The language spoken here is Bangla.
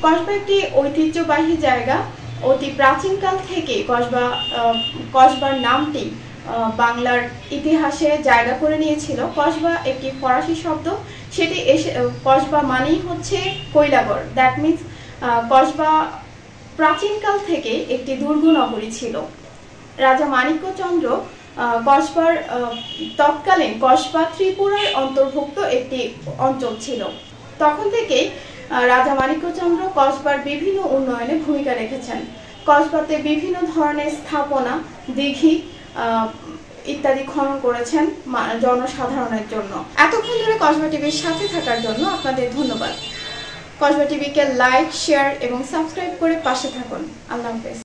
কসবা একটি ঐতিহ্যবাহী জায়গা। অতি প্রাচীনকাল থেকে কসবার নামটি বাংলার ইতিহাসে জায়গা করে নিয়েছিল। কসবা একটি ফরাসি শব্দ, সেটি কসবা মানেই হচ্ছে কৈলাগড়। দ্যাট মিনস কসবা প্রাচীনকাল থেকে একটি দুর্গ নগরী ছিল। রাজা মানিক্যচন্দ্র কসবার তৎকালীন কসবা ত্রিপুরার অন্তর্ভুক্ত একটি অঞ্চল ছিল। তখন থেকেই রাজা মানিক্যচন্দ্র কসবার বিভিন্ন উন্নয়নে ভূমিকা রেখেছেন। কসবাতে বিভিন্ন ধরনের স্থাপনা, দিঘি ইত্যাদি খনন করেছেন জনসাধারণের জন্য। এতক্ষণ ধরে কসবা টিভির সাথে থাকার জন্য আপনাদের ধন্যবাদ। কসবা টিভিকে লাইক, শেয়ার এবং সাবস্ক্রাইব করে পাশে থাকুন। আল্লাহ হাফেজ।